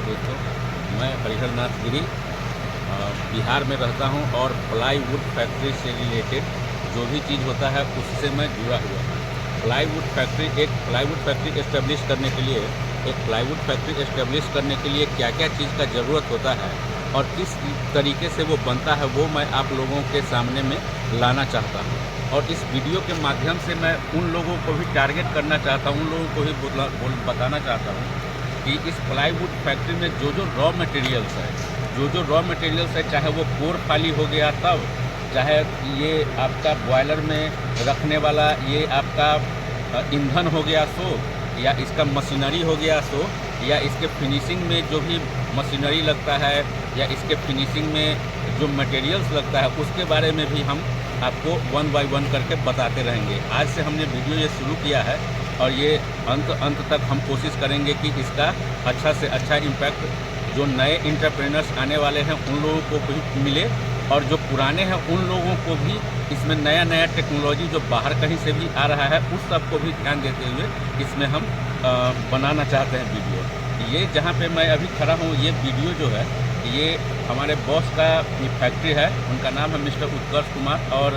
दोस्तों, मैं हरिहर नाथ गिरी बिहार में रहता हूं और प्लाईवुड फैक्ट्री से रिलेटेड जो भी चीज़ होता है उससे मैं जुड़ा हुआ हूं। एक प्लाईवुड फैक्ट्री इस्टेब्लिश करने के लिए क्या क्या चीज़ का ज़रूरत होता है और किस तरीके से वो बनता है वो मैं आप लोगों के सामने में लाना चाहता हूँ। और इस वीडियो के माध्यम से मैं उन लोगों को भी टारगेट करना चाहता हूँ, उन लोगों को भी बताना चाहता हूँ कि इस प्लाईवुड फैक्ट्री में जो रॉ मटेरियल्स है, चाहे वो कोर फाली हो गया तब, चाहे ये आपका बॉयलर में रखने वाला ये आपका ईंधन हो गया सो, या इसका मशीनरी हो गया सो, या इसके फिनिशिंग में जो भी मशीनरी लगता है या इसके फिनिशिंग में जो मटेरियल्स लगता है उसके बारे में भी हम आपको 1 बाय 1 करके बताते रहेंगे। आज से हमने वीडियो ये शुरू किया है और ये अंत तक हम कोशिश करेंगे कि इसका अच्छा से अच्छा इम्पैक्ट जो नए एंटरप्रेन्योर्स आने वाले हैं उन लोगों को भी मिले, और जो पुराने हैं उन लोगों को भी इसमें नया टेक्नोलॉजी जो बाहर कहीं से भी आ रहा है उस सब को भी ध्यान देते हुए इसमें हम बनाना चाहते हैं वीडियो। ये जहाँ पे मैं अभी खड़ा हूँ, ये वीडियो जो है ये हमारे बॉस का फैक्ट्री है, उनका नाम है मिस्टर उत्कर्ष कुमार, और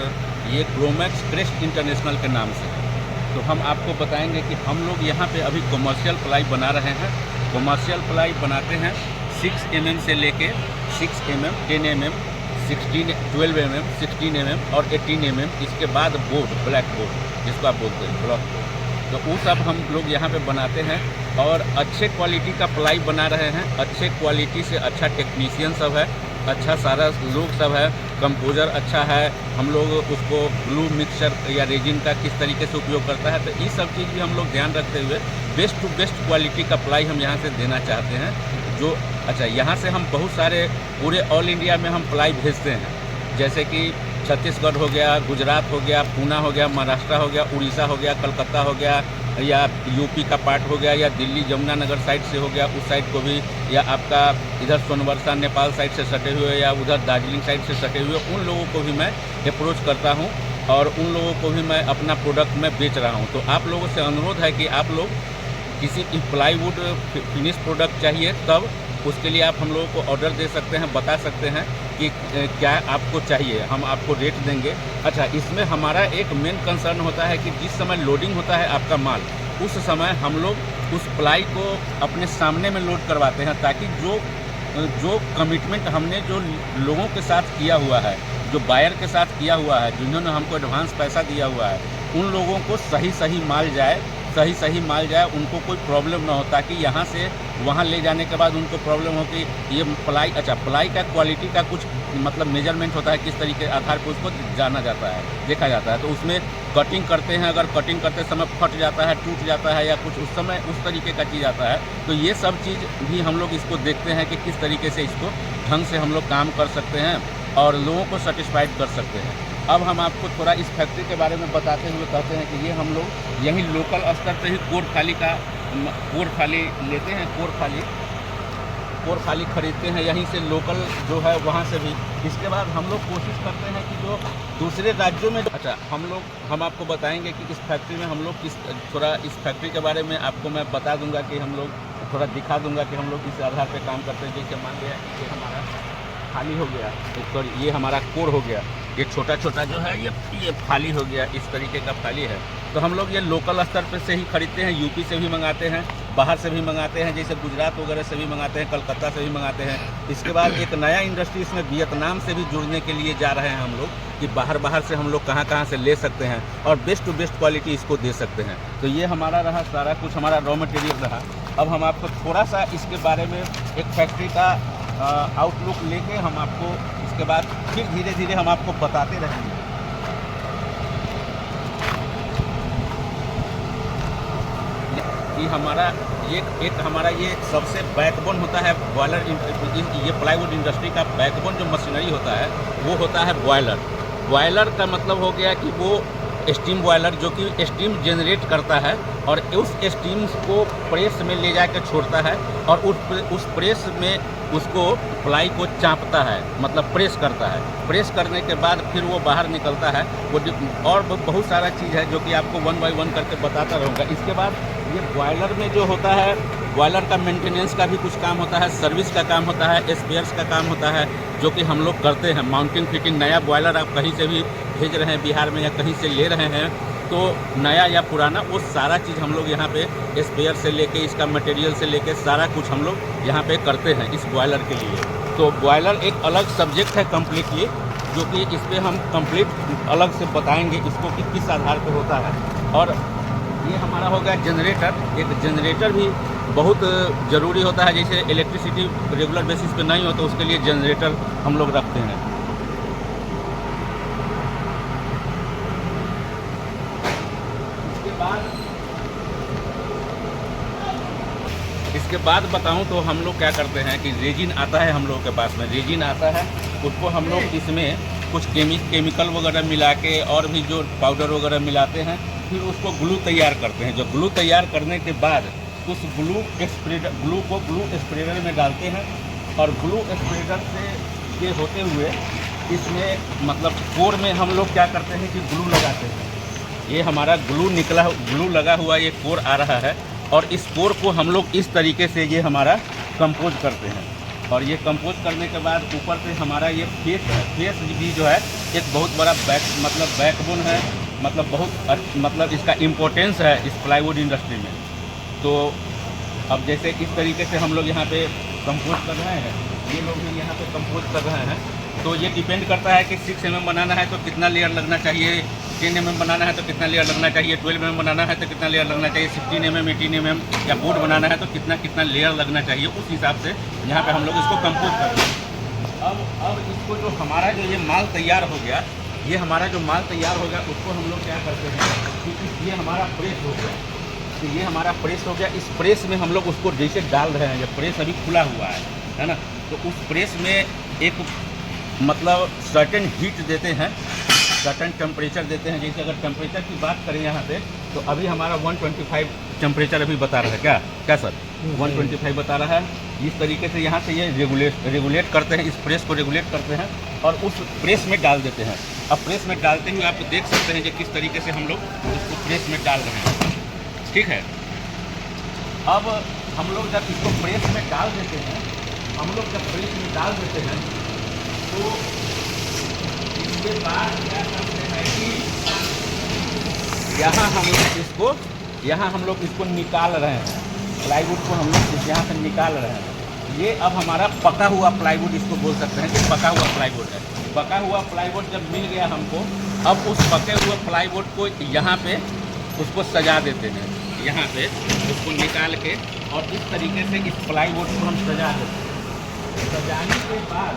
ये क्रोमैक्स क्रेस्ट इंटरनेशनल के नाम से है। तो हम आपको बताएंगे कि हम लोग यहाँ पे अभी कमर्शियल प्लाई बना रहे हैं। कमर्शियल प्लाई बनाते हैं 6 mm से लेके 6 mm, 10 mm, 12 mm, 16 mm और 18 mm। इसके बाद बोर्ड, ब्लैक बोर्ड जिसको आप बोलते हैं, ब्लॉक बोर्ड, तो वो सब हम लोग यहाँ पे बनाते हैं और अच्छे क्वालिटी का प्लाई बना रहे हैं। अच्छे क्वालिटी से अच्छा टेक्नीशियन सब है, अच्छा सारा लोग सब है, कंपोजर अच्छा है। हम लोग उसको ग्लू मिक्सचर या रेजिन का किस तरीके से उपयोग करता है, तो ये सब चीज़ भी हम लोग ध्यान रखते हुए बेस्ट टू बेस्ट क्वालिटी का प्लाई हम यहाँ से देना चाहते हैं। जो अच्छा, यहाँ से हम बहुत सारे पूरे ऑल इंडिया में हम प्लाई भेजते हैं, जैसे कि छत्तीसगढ़ हो गया, गुजरात हो गया, पूना हो गया, महाराष्ट्र हो गया, उड़ीसा हो गया, कलकत्ता हो गया, या यूपी का पार्ट हो गया, या दिल्ली यमुनानगर साइड से हो गया उस साइड को भी, या आपका इधर सोनवर्षा नेपाल साइड से सटे हुए, या उधर दार्जिलिंग साइड से सटे हुए, उन लोगों को भी मैं अप्रोच करता हूं और उन लोगों को भी मैं अपना प्रोडक्ट में बेच रहा हूं। तो आप लोगों से अनुरोध है कि आप लोग किसी की प्लाईवुड फिनिश प्रोडक्ट चाहिए तब उसके लिए आप हम लोगों को ऑर्डर दे सकते हैं, बता सकते हैं कि क्या आपको चाहिए, हम आपको रेट देंगे। अच्छा, इसमें हमारा एक मेन कंसर्न होता है कि जिस समय लोडिंग होता है आपका माल, उस समय हम लोग उस प्लाई को अपने सामने में लोड करवाते हैं, ताकि जो कमिटमेंट हमने जो लोगों के साथ किया हुआ है, जो बायर के साथ किया हुआ है, जिन्होंने हमको एडवांस पैसा दिया हुआ है, उन लोगों को सही माल जाए, उनको कोई प्रॉब्लम ना हो, ताकि यहाँ से वहाँ ले जाने के बाद उनको प्रॉब्लम हो कि ये प्लाई, अच्छा प्लाई का क्वालिटी का कुछ मतलब मेजरमेंट होता है, किस तरीके आधार पर उसको जाना जाता है, देखा जाता है। तो उसमें कटिंग करते हैं, अगर कटिंग करते समय फट जाता है, टूट जाता है, या कुछ उस समय उस तरीके का चीज़ आता है, तो ये सब चीज़ भी हम लोग इसको देखते हैं कि किस तरीके से इसको ढंग से हम लोग काम कर सकते हैं और लोगों को सेटिस्फाइड कर सकते हैं। अब हम आपको थोड़ा इस फैक्ट्री के बारे में बताते हुए कहते हैं कि ये हम लोग यहीं लोकल स्तर पे ही कोर फाली लेते हैं, कोर फाली खरीदते हैं यहीं से, लोकल जो है वहाँ से भी। इसके बाद हम लोग कोशिश करते हैं कि जो दूसरे राज्यों में, अच्छा हम आपको बताएंगे कि इस फैक्ट्री में हम लोग थोड़ा इस फैक्ट्री के बारे में आपको मैं बता दूंगा कि हम लोग थोड़ा दिखा दूंगा कि हम लोग इस आधार पर काम करते हैं। जैसे मान लिया ये हमारा फाली हो गया, सॉरी ये हमारा कोर हो गया, ये छोटा जो है ये फाली हो गया, इस तरीके का फाली है। तो हम लोग ये लोकल स्तर पे से ही खरीदते हैं, यूपी से भी मंगाते हैं, बाहर से भी मंगाते हैं, जैसे गुजरात वगैरह से भी मंगाते हैं, कलकत्ता से भी मंगाते हैं। इसके बाद एक नया इंडस्ट्री इसमें वियतनाम से भी जुड़ने के लिए जा रहे हैं हम लोग, कि बाहर से हम लोग कहाँ से ले सकते हैं और बेस्ट टू बेस्ट क्वालिटी इसको दे सकते हैं। तो ये हमारा रहा सारा कुछ, हमारा रॉ मटेरियल रहा। अब हम आपको थोड़ा सा इसके बारे में एक फैक्ट्री का आउटलुक लेके हम आपको इसके बाद फिर धीरे धीरे हम आपको बताते रहेंगे। कि हमारा हमारा ये सबसे बैकबोन होता है बॉयलर, ये प्लाईवुड इंडस्ट्री का बैकबोन जो मशीनरी होता है वो होता है बॉयलर। बॉयलर का मतलब हो गया कि वो स्टीम बॉयलर जो कि स्टीम जनरेट करता है और उस स्टीम को प्रेस में ले जाकर छोड़ता है, और उस प्रेस में उसको प्लाई को चाँपता है, मतलब प्रेस करता है। प्रेस करने के बाद फिर वो बाहर निकलता है। वो और बहुत सारा चीज़ है जो कि आपको 1 बाय 1 करके बताता रहूँगा। इसके बाद ये बॉयलर में जो होता है, बॉयलर का मेंटेनेंस का भी कुछ काम होता है, सर्विस का काम होता है, स्पेयर्स का काम होता है, जो कि हम लोग करते हैं। माउंटिंग फिटिंग, नया बॉयलर आप कहीं से भी भेज रहे हैं बिहार में या कहीं से ले रहे हैं, तो नया या पुराना वो सारा चीज़ हम लोग यहाँ पे स्पेयर से लेके इसका मटेरियल से लेके सारा कुछ हम लोग यहाँ पे करते हैं इस बॉयलर के लिए। तो बॉयलर एक अलग सब्जेक्ट है कम्प्लीटली, जो कि इस पर हम कंप्लीट अलग से बताएंगे इसको कि किस आधार पर होता है। और ये हमारा हो गया जनरेटर। एक जनरेटर भी बहुत ज़रूरी होता है, जैसे इलेक्ट्रिसिटी रेगुलर बेसिस पे नहीं हो तो उसके लिए जनरेटर हम लोग रखते हैं। इसके बाद बताऊं तो हम लोग क्या करते हैं कि रेजिन आता है हम लोग के पास में, रेजिन आता है, उसको हम लोग इसमें कुछ केमिकल वगैरह मिला के और भी जो पाउडर वगैरह मिलाते हैं, फिर उसको ग्लू तैयार करते हैं। जो ग्लू तैयार करने के बाद उस ग्लू को ग्लू स्प्रेडर में डालते हैं, और ग्लू स्प्रेडर से ये होते हुए इसमें मतलब कोर में हम लोग क्या करते हैं कि ग्लू लगाते हैं। ये हमारा ग्लू लगा हुआ ये कोर आ रहा है, और इस कोर को हम लोग इस तरीके से ये हमारा कंपोज करते हैं। और ये कंपोज करने के बाद ऊपर से हमारा ये फेस है, फेस भी जो है एक बहुत बड़ा बैकबोन है, मतलब इसका इम्पोर्टेंस है इस प्लाईवुड इंडस्ट्री में। तो अब जैसे इस तरीके से हम लोग यहाँ पे कंपोज कर रहे हैं, ये लोग भी यहाँ पे कंपोज कर रहे हैं। तो ये डिपेंड करता है कि 6 mm बनाना है तो कितना लेयर लगना चाहिए, 10 mm बनाना है तो कितना लेयर लगना चाहिए, 12 mm बनाना है तो कितना लेयर लगना चाहिए, 16 mm 18 mm या बोर्ड बनाना है तो कितना लेयर लगना चाहिए, उस हिसाब से यहाँ पे हम लोग इसको कंपोज करते हैं। अब इसको जो हमारा जो ये माल तैयार हो गया, ये हमारा जो माल तैयार हो गया उसको हम लोग क्या करते हैं कि ये हमारा प्रेस हो गया, तो ये हमारा प्रेस हो गया। इस प्रेस में हम लोग उसको जैसे डाल रहे हैं, ये प्रेस अभी खुला हुआ है ना, तो उस प्रेस में एक मतलब सर्टेन हीट देते हैं, सर्टेन टेम्परेचर देते हैं। जैसे अगर टेम्परेचर की बात करें यहाँ पे, तो अभी हमारा 125 टेम्परेचर अभी बता रहा है, क्या सर 125 बता रहा है। इस तरीके से यहाँ से ये रेगुलेट करते हैं, इस प्रेस को रेगुलेट करते हैं और उस प्रेस में डाल देते हैं। अब प्रेस में डालते हुए आप देख सकते हैं कि किस तरीके से हम लोग इसको प्रेस में डाल रहे हैं, ठीक है। अब हम लोग जब इसको प्रेस में डाल देते हैं, तो इसके बाद क्या करते हैं कि यहाँ हम लोग इसको निकाल रहे हैं, प्लाईवुड को हम लोग यहाँ से निकाल रहे हैं। ये अब हमारा पका हुआ प्लाईवुड इसको बोल सकते हैं कि पका हुआ प्लाईवुड है। पका हुआ प्लाईवुड जब मिल गया हमको, अब उस पके हुए प्लाईवुड को यहाँ पे उसको सजा देते हैं, यहाँ पे उसको निकाल के, और इस तरीके से इस प्लाईवुड को हम सजा देते हैं। सजाने के बाद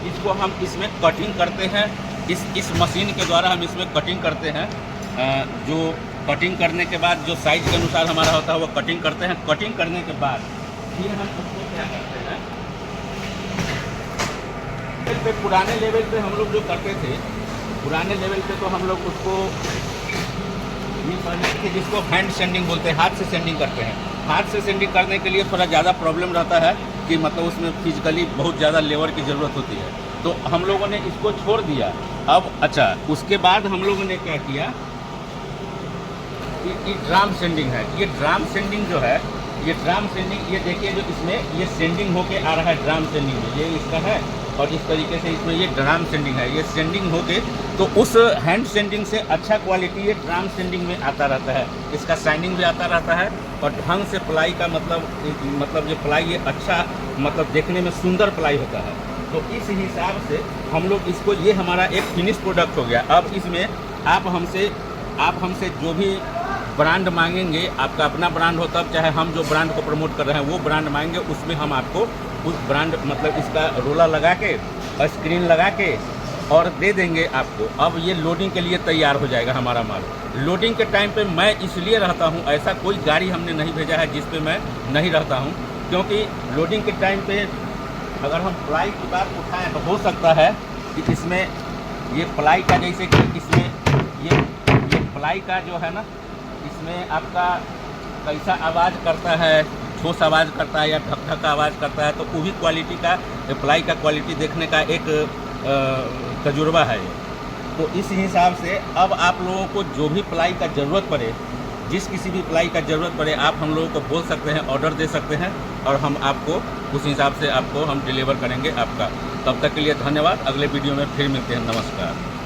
इसको हम इसमें कटिंग करते हैं, इस मशीन के द्वारा हम इसमें कटिंग करते हैं। जो कटिंग करने के बाद जो साइज के अनुसार हमारा होता है वो कटिंग करते हैं। कटिंग करने के बाद फिर हम उसको क्या करते हैं, पे पुराने लेवल पे हम लोग जो करते थे, पुराने लेवल पे तो हम लोग उसको ये करते थे जिसको हैंड सेंडिंग बोलते हैं, हाथ से सेंडिंग करते हैं। हाथ से सेंडिंग करने के लिए थोड़ा ज़्यादा प्रॉब्लम रहता है कि मतलब उसमें फिजिकली बहुत ज़्यादा लेबर की ज़रूरत होती है, तो हम लोगों ने इसको छोड़ दिया। अब अच्छा, उसके बाद हम लोगों ने क्या किया कि ये ड्राम सेंडिंग है। ये ड्राम सेंडिंग जो है, ये ड्राम सेंडिंग, ये देखिए जो इसमें ये सेंडिंग होके आ रहा है ड्राम सेंडिंग में, ये इसका है, और इस तरीके से इसमें ये ड्राम सेंडिंग है। ये सेंडिंग होके तो उस हैंड सेंडिंग से अच्छा क्वालिटी ये ड्राम सेंडिंग में आता रहता है, इसका शाइनिंग भी आता रहता है, और ढंग से प्लाई का मतलब जो प्लाई ये अच्छा मतलब देखने में सुंदर प्लाई होता है। तो इस हिसाब से हम लोग इसको, ये हमारा एक फिनिश प्रोडक्ट हो गया। अब इसमें आप हमसे जो भी ब्रांड मांगेंगे, आपका अपना ब्रांड हो तब, चाहे हम जो ब्रांड को प्रमोट कर रहे हैं वो ब्रांड मांगेंगे, उसमें हम आपको उस ब्रांड मतलब इसका रोला लगा के और स्क्रीन लगा के और दे देंगे आपको। अब ये लोडिंग के लिए तैयार हो जाएगा हमारा माल। लोडिंग के टाइम पे मैं इसलिए रहता हूँ, ऐसा कोई गाड़ी हमने नहीं भेजा है जिस पे मैं नहीं रहता हूँ, क्योंकि लोडिंग के टाइम पे अगर हम प्लाई की बात उठाएं तो हो सकता है कि इसमें ये प्लाई का, जैसे कि इसमें ये प्लाई का जो है ना, इसमें आपका कैसा आवाज़ करता है, ठोस आवाज़ करता है या ढक ढक आवाज़ करता है, तो वो भी क्वालिटी का, प्लाई का क्वालिटी देखने का एक तजुर्बा है। तो इस हिसाब से अब आप लोगों को जो भी प्लाई का ज़रूरत पड़े, जिस किसी भी प्लाई का ज़रूरत पड़े आप हम लोगों को बोल सकते हैं, ऑर्डर दे सकते हैं और हम आपको उस हिसाब से आपको हम डिलीवर करेंगे आपका। तब तक के लिए धन्यवाद। अगले वीडियो में फिर मिलते हैं। नमस्कार।